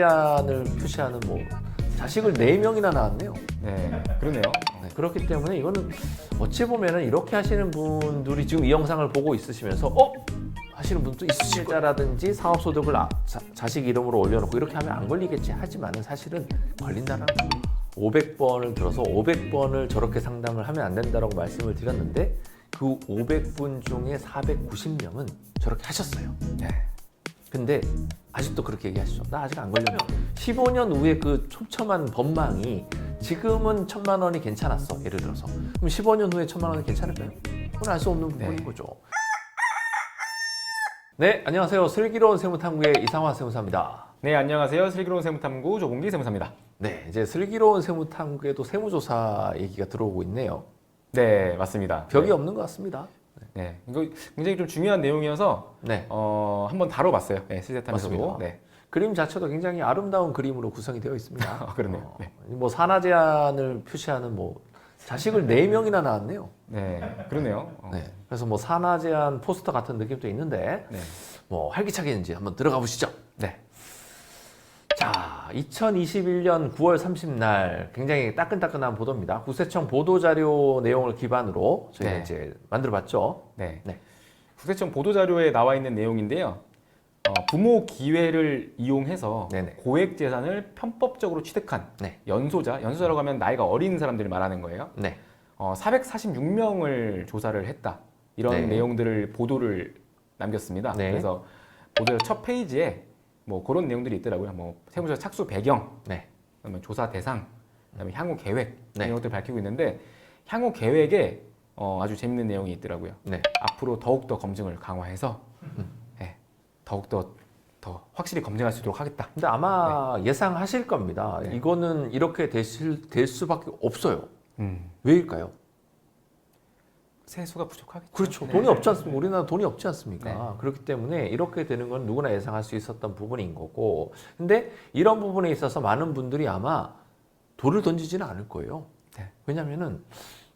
을 표시하는 뭐 자식을 4명이나 낳았네요. 네, 그러네요. 네, 그렇기 때문에 이거는 어찌 보면은 이렇게 하시는 분들이 지금 이 영상을 보고 있으시면서 하시는 분도 있으실 자라든지 사업소득을 자식 이름으로 올려놓고 이렇게 하면 안 걸리겠지 하지만은 사실은 걸린다는 거예요. 500번을 들어서 500번을 저렇게 상담을 하면 안 된다라고 말씀을 드렸는데 그 500분 중에 490명은 저렇게 하셨어요. 네. 근데 아직도 그렇게 얘기하시죠. 나 아직 안 걸려면 15년 후에 그 촘촘한 법망이 지금은 1,000만 원이 괜찮았어. 예를 들어서. 그럼 15년 후에 1,000만 원이 괜찮을까요? 그건 알 수 없는 부분인 거죠. 네, 안녕하세요. 슬기로운 세무탐구의 이상화 세무사입니다. 네, 안녕하세요. 슬기로운 세무탐구 조봉기 세무사입니다. 네, 이제 슬기로운 세무탐구에도 세무조사 얘기가 들어오고 있네요. 네, 맞습니다. 벽이 네. 없는 것 같습니다. 네, 이거 굉장히 좀 중요한 내용이어서 네, 한번 다뤄봤어요. 네, 슬세탐에서도. 맞습니다. 네. 그림 자체도 굉장히 아름다운 그림으로 구성이 되어 있습니다. 그러네요. 네. 뭐 산하 제한을 표시하는 뭐 자식을 4명이나 낳았네요. 네, 그러네요. 네, 그래서 뭐 산하 제한 포스터 같은 느낌도 있는데 네. 뭐 활기차게 이제 한번 들어가 보시죠. 네. 자, 2021년 9월 30날 굉장히 따끈따끈한 보도입니다. 국세청 보도자료 내용을 기반으로 저희가 네. 이제 만들어봤죠. 네. 네. 국세청 보도자료에 나와 있는 내용인데요. 부모 기회를 이용해서 네네. 고액 재산을 편법적으로 취득한 네. 연소자라고 하면 나이가 어린 사람들을 말하는 거예요. 네. 446명을 조사를 했다. 이런 네. 내용들을 보도를 남겼습니다. 네. 그래서 보도 첫 페이지에 뭐 그런 내용들이 있더라고요. 뭐 세무조사 착수 배경, 네. 그다음에 조사 대상, 그다음에 향후 계획 네. 이런 것들 밝히고 있는데 향후 계획에 아주 재밌는 내용이 있더라고요. 네. 앞으로 더욱더 검증을 강화해서 더욱더 더 확실히 검증할 수 있도록 하겠다. 근데 아마 예상하실 겁니다. 네. 이거는 이렇게 될 수밖에 없어요. 음, 왜일까요? 세수가 부족하겠죠. 그렇죠. 네. 돈이 없지 않습니까? 우리나라 돈이 없지 않습니까? 네. 그렇기 때문에 이렇게 되는 건 누구나 예상할 수 있었던 부분인 거고. 근데 이런 부분에 있어서 많은 분들이 아마 돌을 던지지는 않을 거예요. 네. 왜냐면은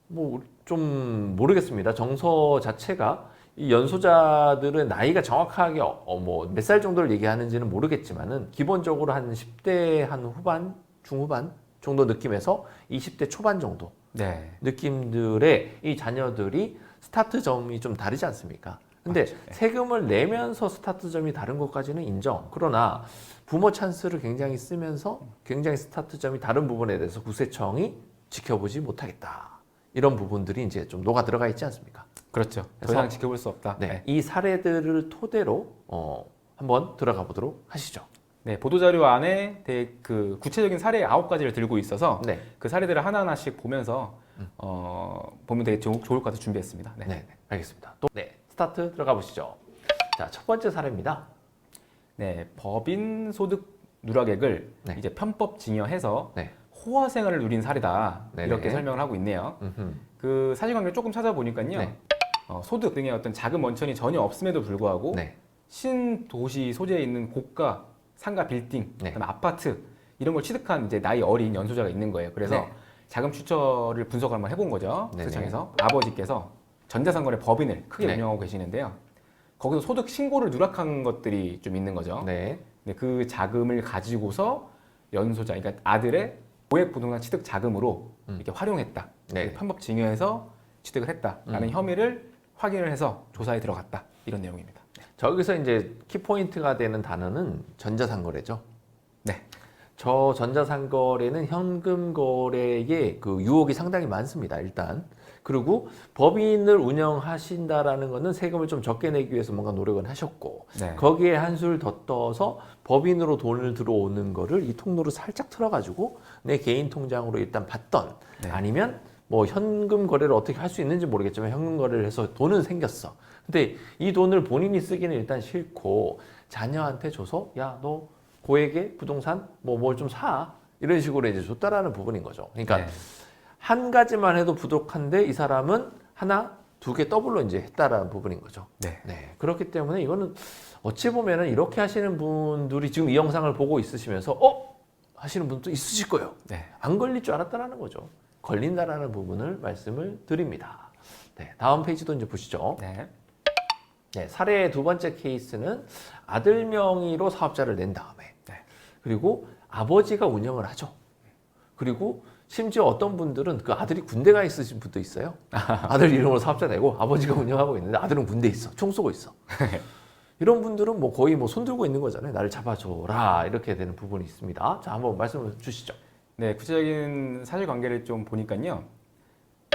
뭐 좀 모르겠습니다. 정서 자체가 이 연소자들은 나이가 정확하게 뭐 몇 살 정도를 얘기하는지는 모르겠지만은 기본적으로 한 10대 한 후반, 중후반 정도 느낌에서 20대 초반 정도 네. 느낌들의 이 자녀들이 스타트점이 좀 다르지 않습니까? 근데 맞죠. 네. 세금을 내면서 스타트점이 다른 것까지는 인정. 그러나 부모 찬스를 굉장히 쓰면서 굉장히 스타트점이 다른 부분에 대해서 국세청이 지켜보지 못하겠다. 이런 부분들이 이제 좀 녹아 들어가 있지 않습니까? 그렇죠. 더 그래서 이상 지켜볼 수 없다. 네, 네. 이 사례들을 토대로 한번 들어가 보도록 하시죠. 네, 보도자료 안에 그 구체적인 사례 9가지를 들고 있어서 네, 그 사례들을 하나하나씩 보면서 보면 되게 좋을 것 같아서 준비했습니다. 네. 네, 알겠습니다. 또 스타트 들어가 보시죠. 자, 첫 번째 사례입니다. 네, 법인 소득 누락액을 네. 이제 편법 증여해서 네, 호화 생활을 누린 사례다. 네네. 이렇게 설명을 하고 있네요. 음흠. 그 사실관계를 조금 찾아보니까요. 네. 소득 등의 어떤 자금 원천이 전혀 없음에도 불구하고 네, 신도시 소재에 있는 고가 상가 빌딩, 네. 그다음에 아파트 이런 걸 취득한 이제 나이 어린 연소자가 있는 거예요. 그래서 네. 자금 추처를 분석을 한번 해본 거죠. 네네. 세청에서 아버지께서 전자상거래 법인을 크게 네. 운영하고 계시는데요. 거기서 소득 신고를 누락한 것들이 좀 있는 거죠. 네, 근데 그 자금을 가지고서 연소자, 그러니까 아들의 고액 부동산 취득 자금으로 이렇게 활용했다. 네. 편법 증여해서 취득을 했다라는 혐의를 확인을 해서 조사에 들어갔다. 이런 내용입니다. 저기서 이제 키포인트가 되는 단어는 전자상거래죠. 네. 저 전자상거래는 현금 거래의 그 유혹이 상당히 많습니다. 일단. 그리고 법인을 운영하신다라는 것은 세금을 좀 적게 내기 위해서 뭔가 노력을 하셨고 네. 거기에 한술 더 떠서 법인으로 돈을 들어오는 거를 이 통로로 살짝 틀어가지고 내 개인 통장으로 일단 받던 네. 아니면 뭐 현금 거래를 어떻게 할 수 있는지 모르겠지만 현금 거래를 해서 돈은 생겼어. 근데 이 돈을 본인이 쓰기는 일단 싫고 자녀한테 줘서 야, 너 고액의 부동산 뭐 뭘 좀 사. 이런 식으로 이제 줬다라는 부분인 거죠. 그러니까 네. 한 가지만 해도 부족한데 이 사람은 하나, 두 개 더블로 이제 했다라는 부분인 거죠. 네. 네. 그렇기 때문에 이거는 어찌 보면은 이렇게 하시는 분들이 지금 이 영상을 보고 있으시면서 하시는 분도 있으실 거예요. 네. 안 걸릴 줄 알았다라는 거죠. 걸린다라는 부분을 말씀을 드립니다. 네. 다음 페이지도 이제 보시죠. 네. 네. 사례의 두 번째 케이스는 아들 명의로 사업자를 낸 다음에 네. 그리고 아버지가 운영을 하죠. 그리고 심지어 어떤 분들은 그 아들이 군대가 있으신 분도 있어요. 아들 이름으로 사업자 내고 아버지가 운영하고 있는데 아들은 군대에 있어. 총 쏘고 있어. 이런 분들은 뭐 거의 뭐 손 들고 있는 거잖아요. 나를 잡아줘라 이렇게 되는 부분이 있습니다. 자, 한번 말씀을 주시죠. 네, 구체적인 사실관계를 좀 보니까요.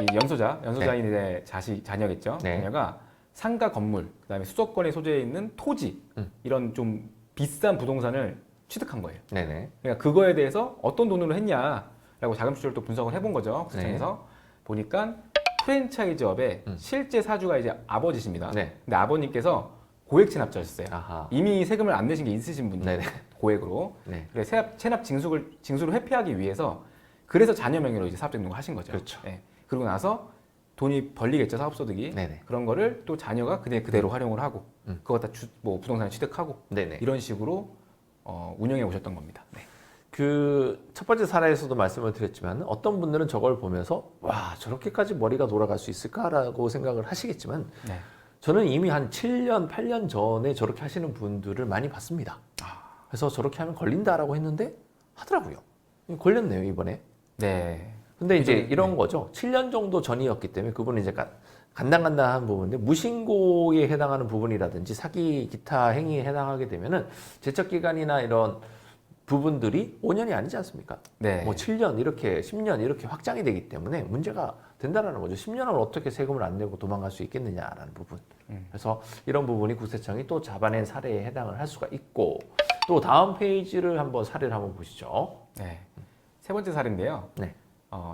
이 연소자인 이제 자녀겠죠. 네. 자녀가 상가 건물, 그다음에 수도권에 소재해 있는 토지 이런 좀 비싼 부동산을 취득한 거예요. 네네. 그러니까 그거에 대해서 어떤 돈으로 했냐라고 자금 추적을 또 분석을 해본 거죠. 구청에서 보니까 프랜차이즈업의 실제 사주가 이제 아버지십니다. 네. 근데 아버님께서 고액 체납자였어요. 아하. 이미 세금을 안 내신 게 있으신 분이에요. 네네. 고액으로. 네. 그래서 체납 징수를 회피하기 위해서 그래서 자녀 명의로 이제 사업 등록을 하신 거죠. 그렇죠. 네. 그러고 나서 돈이 벌리겠죠, 사업소득이. 네네. 그런 거를 또 자녀가 그대로 활용을 하고 그거 다 뭐 부동산을 취득하고 네네. 이런 식으로 운영해 오셨던 겁니다. 네. 그 첫 번째 사례에서도 말씀을 드렸지만 어떤 분들은 저걸 보면서 와 저렇게까지 머리가 돌아갈 수 있을까라고 생각을 하시겠지만 네. 저는 이미 한 7년, 8년 전에 저렇게 하시는 분들을 많이 봤습니다. 그래서 저렇게 하면 걸린다라고 했는데 하더라고요. 걸렸네요, 이번에. 네. 근데 이제 이런 네. 거죠. 7년 정도 전이었기 때문에 그분은 이제 간당간당한 부분인데 무신고에 해당하는 부분이라든지 사기 기타 행위에 해당하게 되면은 제척기간이나 이런 부분들이 5년이 아니지 않습니까? 네. 뭐 7년 이렇게 10년 이렇게 확장이 되기 때문에 문제가 된다라는 거죠. 10년을 어떻게 세금을 안 내고 도망갈 수 있겠느냐라는 부분. 그래서 이런 부분이 국세청이 또 잡아낸 사례에 해당을 할 수가 있고 또 다음 페이지를 한번 사례를 한번 보시죠. 네. 세 번째 사례인데요. 네.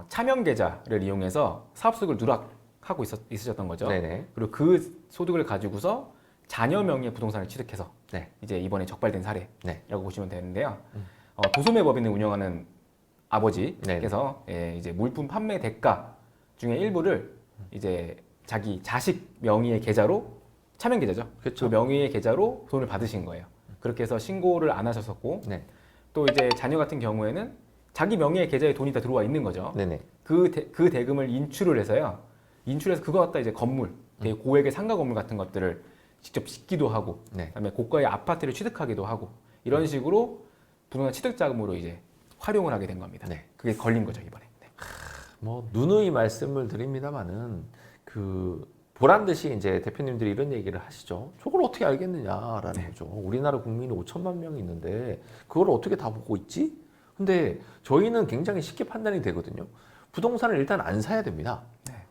차명 계좌를 이용해서 사업소득을 누락하고 있으셨던 거죠. 네네. 그리고 그 소득을 가지고서 자녀 명의의 부동산을 취득해서 네. 이제 이번에 적발된 네. 사례라고 보시면 되는데요. 도소매법인을 운영하는 아버지께서 이제 물품 판매 대가 중에 일부를 이제 자기 자식 명의의 계좌로 차명 계좌죠. 그렇죠. 그 명의의 계좌로 돈을 받으신 거예요. 그렇게 해서 신고를 안 하셨었고 네. 또 이제 자녀 같은 경우에는 자기 명의의 계좌에 돈이 다 들어와 있는 거죠. 네네. 그 대금을 인출을 해서요. 인출해서 그거 갖다 이제 건물, 되게 고액의 상가 건물 같은 것들을 직접 짓기도 하고, 네. 그다음에 고가의 아파트를 취득하기도 하고 이런 식으로 부동산 취득 자금으로 이제 활용을 하게 된 겁니다. 네. 그게 걸린 거죠 이번에. 네. 뭐 누누이 말씀을 드립니다만은 그 보란 듯이 이제 대표님들이 이런 얘기를 하시죠. 저걸 어떻게 알겠느냐라는 거죠. 우리나라 국민이 5천만 명이 있는데 그걸 어떻게 다 보고 있지? 근데 저희는 굉장히 쉽게 판단이 되거든요. 부동산을 일단 안 사야 됩니다.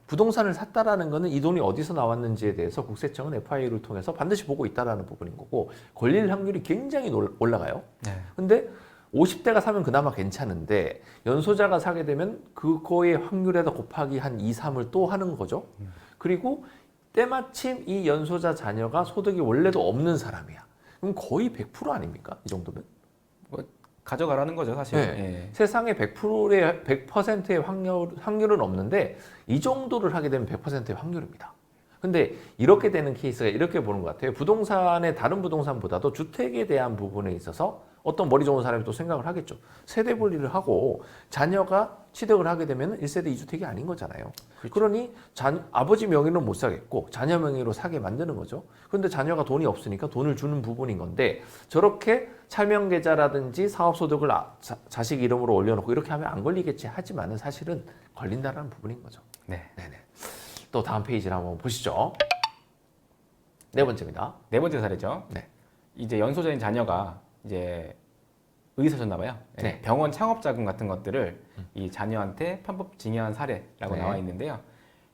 부동산을 샀다라는 거는 이 돈이 어디서 나왔는지에 대해서 국세청은 FIU를 통해서 반드시 보고 있다라는 부분인 거고 걸릴 확률이 굉장히 올라가요. 네. 근데 50대가 사면 그나마 괜찮은데 연소자가 사게 되면 그거의 확률에다 곱하기 한 2, 3을 또 하는 거죠. 그리고 때마침 이 연소자 자녀가 소득이 원래도 없는 사람이야. 그럼 거의 100% 아닙니까? 이 정도면? 뭐 가져가라는 거죠 사실. 네. 예. 세상에 100%의 확률은 없는데 이 정도를 하게 되면 100%의 확률입니다. 근데 이렇게 되는 케이스가 이렇게 보는 것 같아요. 부동산의 다른 부동산보다도 주택에 대한 부분에 있어서 어떤 머리 좋은 사람이 또 생각을 하겠죠. 세대 분리를 하고 자녀가 취득을 하게 되면 1세대 2주택이 아닌 거잖아요. 그렇죠. 그러니 아버지 명의로는 못 사겠고 자녀 명의로 사게 만드는 거죠. 그런데 자녀가 돈이 없으니까 돈을 주는 부분인 건데 저렇게 차명 계좌라든지 사업소득을 자식 이름으로 올려놓고 이렇게 하면 안 걸리겠지 하지만은 사실은 걸린다라는 부분인 거죠. 네. 네네. 또 다음 페이지를 한번 보시죠. 네 번째입니다. 네 번째 사례죠. 네. 이제 연소자인 자녀가 이제 의사셨나 봐요. 네. 병원 창업 자금 같은 것들을 이 자녀한테 편법 증여한 사례라고 네. 나와 있는데요.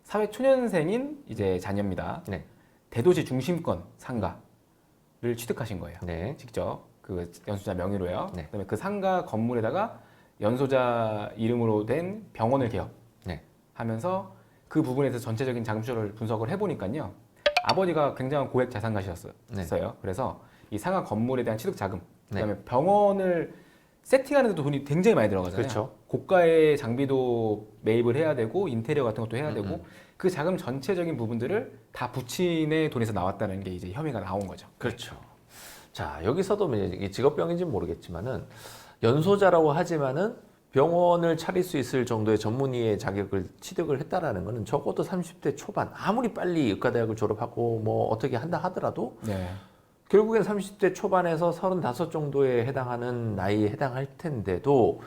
사회 초년생인 이제 자녀입니다. 네. 대도시 중심권 상가를 취득하신 거예요. 네. 직접 그 연소자 명의로요. 네. 그다음에 그 상가 건물에다가 연소자 이름으로 된 병원을 개업하면서 그 부분에서 전체적인 자금 추적을 분석을 해보니까요. 아버지가 굉장한 고액 자산가셨어요. 네. 그래서 이 상가 건물에 대한 취득 자금, 네. 그다음에 병원을 세팅하는 데도 돈이 굉장히 많이 들어가잖아요. 그렇죠. 고가의 장비도 매입을 해야 되고 인테리어 같은 것도 해야 되고 그 자금 전체적인 부분들을 다 부친의 돈에서 나왔다는 게 이제 혐의가 나온 거죠. 그렇죠. 자, 여기서도 이게 직업병인지는 모르겠지만은 연소자라고 하지만은 병원을 차릴 수 있을 정도의 전문의의 자격을 취득을 했다라는 거는 적어도 30대 초반 아무리 빨리 의과대학을 졸업하고 뭐 어떻게 한다 하더라도 네. 결국엔 30대 초반에서 35 정도에 해당하는 나이에 해당할 텐데도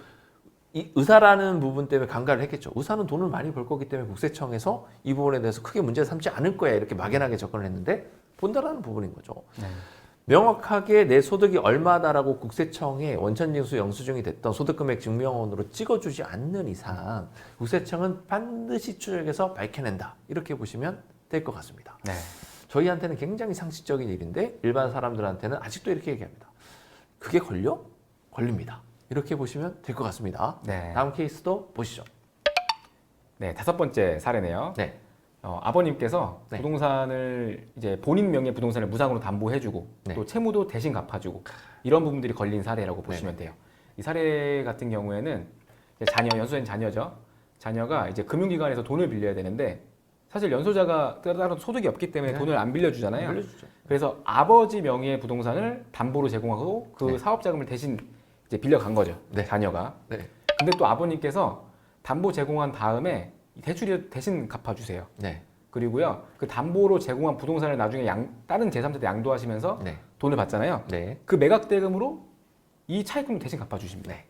이 의사라는 부분 때문에 간과를 했겠죠. 의사는 돈을 많이 벌 거기 때문에 국세청에서 이 부분에 대해서 크게 문제 삼지 않을 거야 이렇게 막연하게 접근을 했는데 본다라는 부분인 거죠. 네. 명확하게 내 소득이 얼마다라고 국세청에 원천징수 영수증이 됐던 소득금액 증명원으로 찍어주지 않는 이상 국세청은 반드시 추적해서 밝혀낸다 이렇게 보시면 될 것 같습니다. 네. 저희한테는 굉장히 상식적인 일인데 일반 사람들한테는 아직도 이렇게 얘기합니다. 그게 걸려? 걸립니다. 이렇게 보시면 될 것 같습니다. 네. 다음 케이스도 보시죠. 네, 5번째 사례네요. 네. 아버님께서 네. 부동산을 이제 본인 명의 부동산을 무상으로 담보해주고 네. 또 채무도 대신 갚아주고 이런 부분들이 걸린 사례라고 보시면 돼요. 이 사례 같은 경우에는 이제 연소된 자녀죠. 자녀가 이제 금융기관에서 돈을 빌려야 되는데 사실 연소자가 따로 소득이 없기 때문에 네. 돈을 안 빌려주잖아요. 빌려주죠. 그래서 아버지 명의의 부동산을 담보로 제공하고 그 네. 사업자금을 대신 이제 빌려간 거죠. 네. 자녀가. 네. 근데 또 아버님께서 담보 제공한 다음에 대출이 대신 갚아주세요. 네. 그리고요, 그 담보로 제공한 부동산을 나중에 다른 제3자한테 양도하시면서 네. 돈을 받잖아요. 네. 그 매각 대금으로 이 차익금을 대신 갚아주십니다. 네.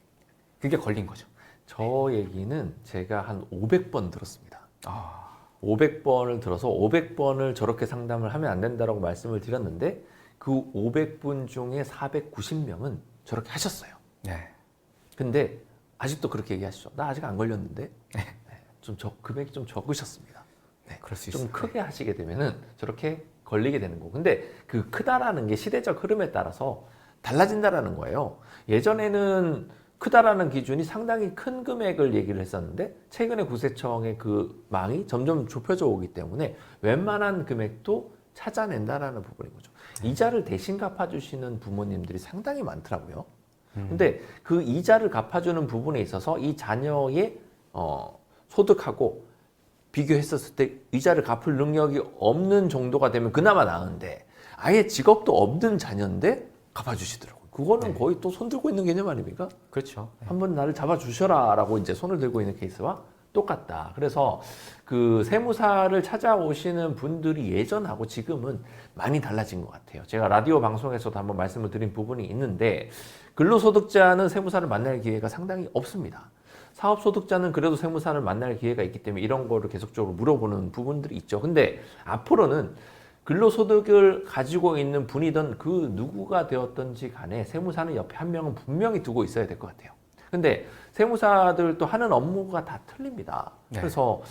그게 걸린 거죠. 저 얘기는 제가 한 500번 들었습니다. 아, 500번을 들어서 500번을 저렇게 상담을 하면 안 된다라고 말씀을 드렸는데 그 500분 중에 490명은 저렇게 하셨어요. 네. 근데 아직도 그렇게 얘기하시죠. 나 아직 안 걸렸는데. 네. 좀 금액이 좀 적으셨습니다. 네. 그럴 수 좀 있어요. 크게 하시게 되면은 저렇게 걸리게 되는 거고. 근데 그 크다라는 게 시대적 흐름에 따라서 달라진다라는 거예요. 예전에는 크다라는 기준이 상당히 큰 금액을 얘기를 했었는데 최근에 국세청의 그 망이 점점 좁혀져 오기 때문에 웬만한 금액도 찾아낸다라는 부분인 거죠. 이자를 대신 갚아주시는 부모님들이 상당히 많더라고요. 근데 그 이자를 갚아주는 부분에 있어서 이 자녀의 소득하고 비교했었을 때 이자를 갚을 능력이 없는 정도가 되면 그나마 나은데 아예 직업도 없는 자녀인데 갚아주시더라고요. 그거는 네. 거의 또 손 들고 있는 개념 아닙니까? 그렇죠. 한번 나를 잡아주셔라 라고 이제 손을 들고 있는 케이스와 똑같다. 그래서 그 세무사를 찾아오시는 분들이 예전하고 지금은 많이 달라진 것 같아요. 제가 라디오 방송에서도 한번 말씀을 드린 부분이 있는데 근로소득자는 세무사를 만날 기회가 상당히 없습니다. 사업소득자는 그래도 세무사를 만날 기회가 있기 때문에 이런 거를 계속적으로 물어보는 부분들이 있죠. 근데 앞으로는 근로소득을 가지고 있는 분이든 그 누구가 되었든지 간에 세무사는 옆에 한 명은 분명히 두고 있어야 될 것 같아요. 근데 세무사들도 하는 업무가 다 틀립니다. 네. 그래서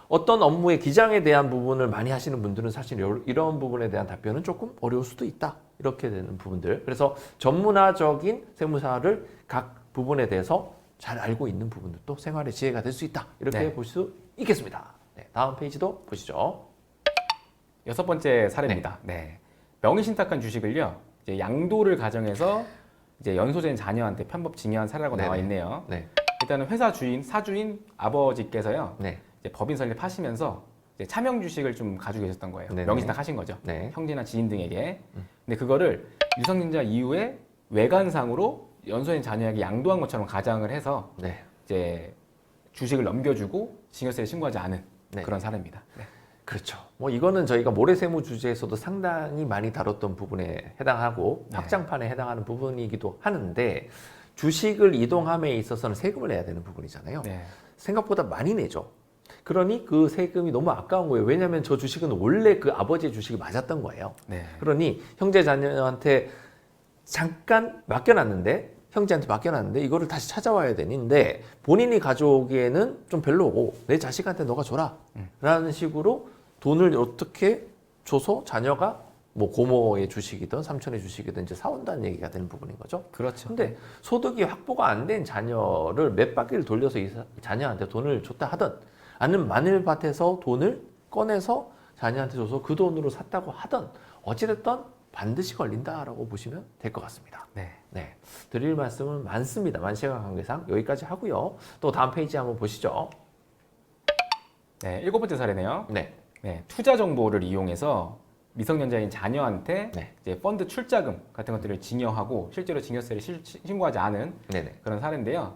어떤 업무의 기장에 대한 부분을 많이 하시는 분들은 사실 이런 부분에 대한 답변은 조금 어려울 수도 있다. 이렇게 되는 부분들. 그래서 전문화적인 세무사를 각 부분에 대해서 잘 알고 있는 부분들도 생활의 지혜가 될 수 있다. 이렇게 네. 볼 수 있겠습니다. 네, 다음 페이지도 보시죠. 6번째 사례입니다. 네. 명의신탁한 주식을요, 이제 양도를 가정해서 이제 연소된 자녀한테 편법 증여한 사례라고 네네. 나와 있네요. 네, 일단은 회사 사주인 아버지께서요, 네, 이제 법인 설립하시면서 이제 차명 주식을 좀 가지고 계셨던 거예요. 네네. 명의신탁 하신 거죠. 네. 형제나 지인 등에게. 근데 그거를 유성년자 이후에 외관상으로 연소된 자녀에게 양도한 것처럼 가장을 해서 네. 이제 주식을 넘겨주고 증여세를 신고하지 않은 네. 그런 사례입니다. 네. 그렇죠. 뭐 이거는 저희가 모래세무 주제에서도 상당히 많이 다뤘던 부분에 해당하고 네. 확장판에 해당하는 부분이기도 하는데 주식을 이동함에 있어서는 세금을 내야 되는 부분이잖아요. 네. 생각보다 많이 내죠. 그러니 그 세금이 너무 아까운 거예요. 왜냐하면 저 주식은 원래 그 아버지의 주식이 맞았던 거예요. 네. 그러니 형제 자녀한테 잠깐 맡겨놨는데 형제한테 맡겨놨는데 이거를 다시 찾아와야 되는데 본인이 가져오기에는 좀 별로고 내 자식한테 너가 줘라 라는 식으로 돈을 어떻게 줘서 자녀가 뭐 고모의 주식이든 삼촌의 주식이든 이제 사온다는 얘기가 되는 부분인 거죠. 그렇죠. 근데 소득이 확보가 안 된 자녀를 몇 바퀴를 돌려서 이 자녀한테 돈을 줬다 하든 아니면 마늘밭에서 돈을 꺼내서 자녀한테 줘서 그 돈으로 샀다고 하든 어찌됐든 반드시 걸린다라고 보시면 될 것 같습니다. 네. 네, 드릴 말씀은 많습니다. 시간 관계상 여기까지 하고요. 또 다음 페이지 한번 보시죠. 네, 7번째 사례네요. 네, 네, 투자 정보를 이용해서 미성년자인 자녀한테 네. 이제 펀드 출자금 같은 것들을 증여하고 실제로 증여세를 신고하지 않은 네네. 그런 사례인데요.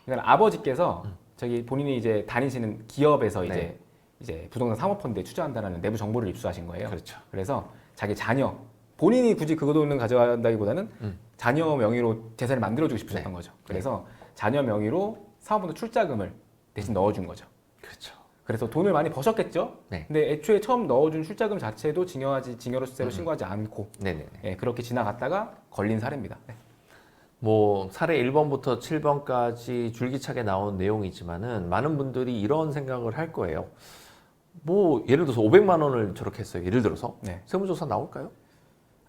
그러니까 아버지께서 저기 본인이 이제 다니시는 기업에서 이제 부동산 사모펀드에 투자한다는 내부 정보를 입수하신 거예요. 그렇죠. 그래서 자기 자녀 본인이 굳이 그 돈을 가져간다기보다는 자녀 명의로 재산을 만들어주고 싶으셨던 거죠. 그래서 자녀 명의로 사업부도 출자금을 대신 넣어준 거죠. 그렇죠. 그래서 돈을 많이 버셨겠죠. 네. 근데 애초에 처음 넣어준 출자금 자체도 증여로세로 신고하지 않고 네네. 예, 그렇게 지나갔다가 걸린 사례입니다. 네. 뭐 사례 1번부터 7번까지 줄기차게 나온 내용이지만은 많은 분들이 이런 생각을 할 거예요. 뭐 예를 들어서 500만 원을 저렇게 했어요. 예를 들어서 네. 세무조사 나올까요?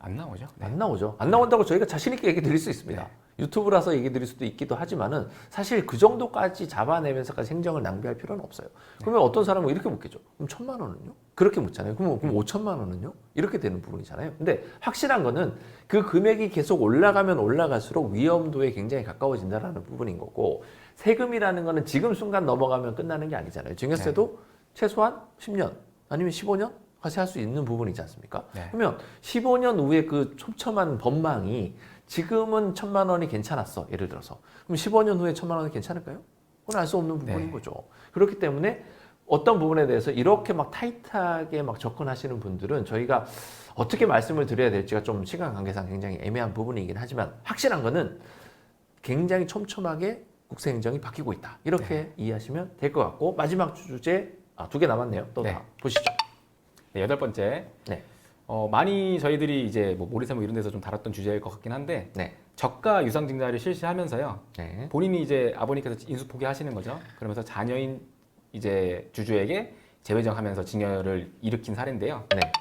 안 나오죠. 네. 안 나오죠. 안 나온다고 저희가 자신 있게 얘기 드릴 수 있습니다. 네. 유튜브라서 얘기 드릴 수도 있기도 하지만은 사실 그 정도까지 잡아내면서까지 행정을 낭비할 필요는 없어요. 그러면 어떤 사람은 이렇게 묻겠죠. 그럼 1,000만 원은요? 그렇게 묻잖아요. 그럼 5천만 원은요? 이렇게 되는 부분이잖아요. 근데 확실한 거는 그 금액이 계속 올라가면 올라갈수록 위험도에 굉장히 가까워진다는 부분인 거고, 세금이라는 거는 지금 순간 넘어가면 끝나는 게 아니잖아요. 증여세도 최소한 10년 아니면 15년 과세할 수 있는 부분이지 않습니까? 네. 그러면 15년 후에 그 촘촘한 법망이 지금은 1,000만 원이 괜찮았어. 예를 들어서. 그럼 15년 후에 1,000만 원이 괜찮을까요? 그건 알 수 없는 부분인 네. 거죠. 그렇기 때문에 어떤 부분에 대해서 이렇게 막 타이트하게 막 접근하시는 분들은 저희가 어떻게 말씀을 드려야 될지가 좀 시간 관계상 굉장히 애매한 부분이긴 하지만 확실한 거는 굉장히 촘촘하게 국세행정이 바뀌고 있다. 이렇게 이해하시면 될 것 같고, 마지막 주제 2개 남았네요. 또 네. 다 보시죠. 네, 8번째. 네. 많이 저희들이 이제 뭐 모리사무 이런 데서 좀 다뤘던 주제일 것 같긴 한데 네. 저가 유상증자를 실시하면서요. 네. 본인이 이제 아버님께서 인수 포기하시는 거죠. 그러면서 자녀인 이제 주주에게 재회정하면서 증여를 일으킨 사례인데요. 네.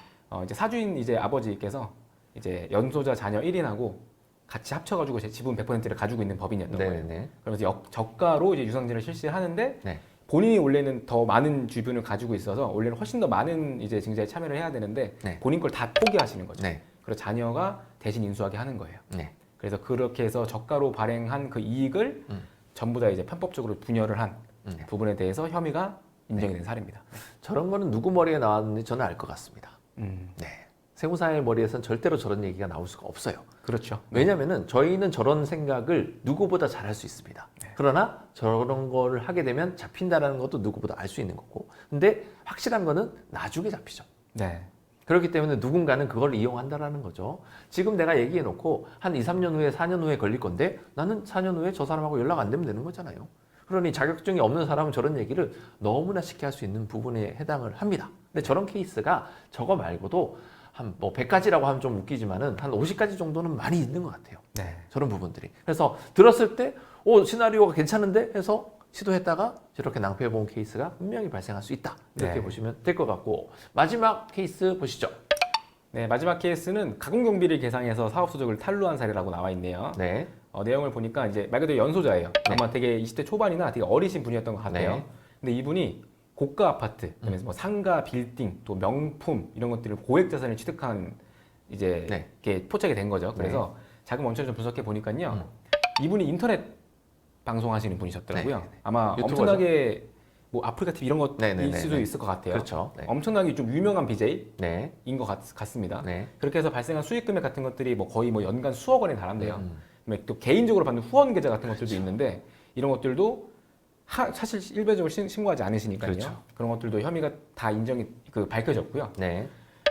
이제 사주인 이제 아버지께서 이제 연소자 자녀 1인하고 같이 합쳐가지고 제 지분 100%를 가지고 있는 법인이었던 거예요. 네. 그러면서 저가로 이제 유상증자를 실시하는데 네. 본인이 원래는 더 많은 주변을 가지고 있어서 원래는 훨씬 더 많은 이제 증자에 참여를 해야 되는데 네. 본인 걸 다 포기하시는 거죠. 네. 그래서 자녀가 대신 인수하게 하는 거예요. 네. 그래서 그렇게 해서 저가로 발행한 그 이익을 전부 다 이제 편법적으로 분열을 한 네. 부분에 대해서 혐의가 인정이 된 사례입니다. 저런 거는 누구 머리에 나왔는지 저는 알 것 같습니다. 네. 세무사의 머리에선 절대로 저런 얘기가 나올 수가 없어요. 그렇죠. 왜냐면은 저희는 저런 생각을 누구보다 잘 할 수 있습니다. 그러나 저런 거를 하게 되면 잡힌다라는 것도 누구보다 알 수 있는 거고. 근데 확실한 거는 나중에 잡히죠. 네. 그렇기 때문에 누군가는 그걸 이용한다라는 거죠. 지금 내가 얘기해 놓고 한 2, 3년 후에 4년 후에 걸릴 건데 나는 4년 후에 저 사람하고 연락 안 되면 되는 거잖아요. 그러니 자격증이 없는 사람은 저런 얘기를 너무나 쉽게 할 수 있는 부분에 해당을 합니다. 근데 저런 케이스가 저거 말고도 한 뭐 100가지라고 하면 좀 웃기지만은 한 50가지 정도는 많이 있는 것 같아요. 네. 저런 부분들이. 그래서 들었을 때 시나리오가 괜찮은데 해서 시도했다가 저렇게 낭패해 본 케이스가 분명히 발생할 수 있다. 이렇게 네. 보시면 될 것 같고, 마지막 케이스 보시죠. 네, 마지막 케이스는 가공경비를 계상해서 사업소득을 탈루한 사례라고 나와 있네요. 네. 내용을 보니까 이제 말 그대로 연소자예요. 아마 되게 20대 초반이나 되게 어리신 분이었던 것 같아요. 네. 근데 이분이 고가 아파트, 그다음에 뭐 상가, 빌딩, 또 명품 이런 것들을 고액 자산을 취득한 이제 네. 이렇게 포착이 된 거죠. 그래서 자금 원천을 좀 분석해 보니까요, 이분이 인터넷 방송하시는 분이셨더라고요. 네. 아마 유튜버죠. 엄청나게 뭐 아프리카 TV 이런 것일 네. 수도 있을 것 같아요. 그렇죠. 네. 엄청나게 좀 유명한 BJ인 네. 것 같습니다. 네. 그렇게 해서 발생한 수익 금액 같은 것들이 뭐 거의 뭐 연간 수억 원에 달한대요. 또 개인적으로 받는 후원 계좌 같은 것들도 있는데 이런 것들도 사실 일반적으로 신고하지 않으시니까요. 그렇죠. 그런 것들도 혐의가 다 인정이 밝혀졌고요. 네.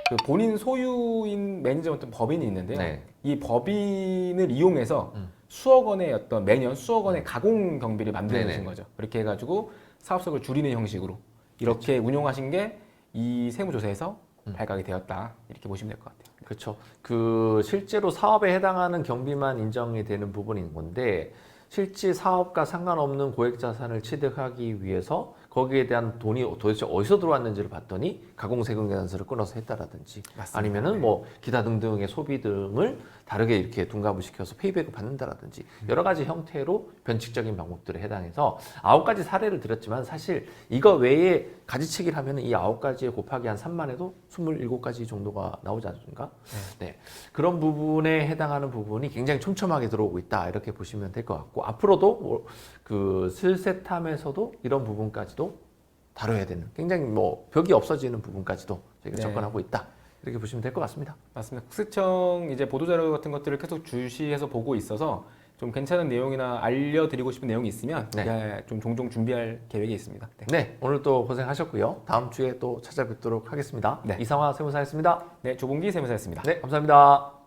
그 본인 소유인 매니저 같은 법인이 있는데요. 네. 이 법인을 이용해서 수억 원의 매년 수억 원의 가공 경비를 만들어내신 네네. 거죠. 그렇게 해가지고 사업성을 줄이는 형식으로 이렇게 운용하신 게 이 세무조사에서 발각이 되었다. 이렇게 보시면 될 것 같아요. 그렇죠. 그 실제로 사업에 해당하는 경비만 인정이 되는 부분인 건데, 실제 사업과 상관없는 고액 자산을 취득하기 위해서 거기에 대한 돈이 도대체 어디서 들어왔는지를 봤더니 가공세금 계산서를 끊어서 했다라든지, 맞습니다. 아니면은 뭐 기타 등등의 소비 등을 다르게 이렇게 둔갑을 시켜서 페이백을 받는다라든지 여러 가지 형태로 변칙적인 방법들에 해당해서 9가지 사례를 드렸지만, 사실 이거 외에 가지치기를 하면 이 9가지에 곱하기 한 3만 해도 27가지 정도가 나오지 않습니까? 네. 그런 부분에 해당하는 부분이 굉장히 촘촘하게 들어오고 있다. 이렇게 보시면 될 것 같고, 앞으로도 뭐 그 슬세탐에서도 이런 부분까지도 다뤄야 되는, 굉장히 뭐 벽이 없어지는 부분까지도 저희가 네. 접근하고 있다. 이렇게 보시면 될 것 같습니다. 맞습니다. 국세청 이제 보도자료 같은 것들을 계속 주시해서 보고 있어서 좀 괜찮은 내용이나 알려드리고 싶은 내용이 있으면 네. 예, 좀 종종 준비할 계획이 있습니다. 네, 네, 오늘 또 고생하셨고요. 다음 주에 또 찾아뵙도록 하겠습니다. 네. 이상화 세무사였습니다. 네 조봉기 세무사였습니다. 네, 감사합니다.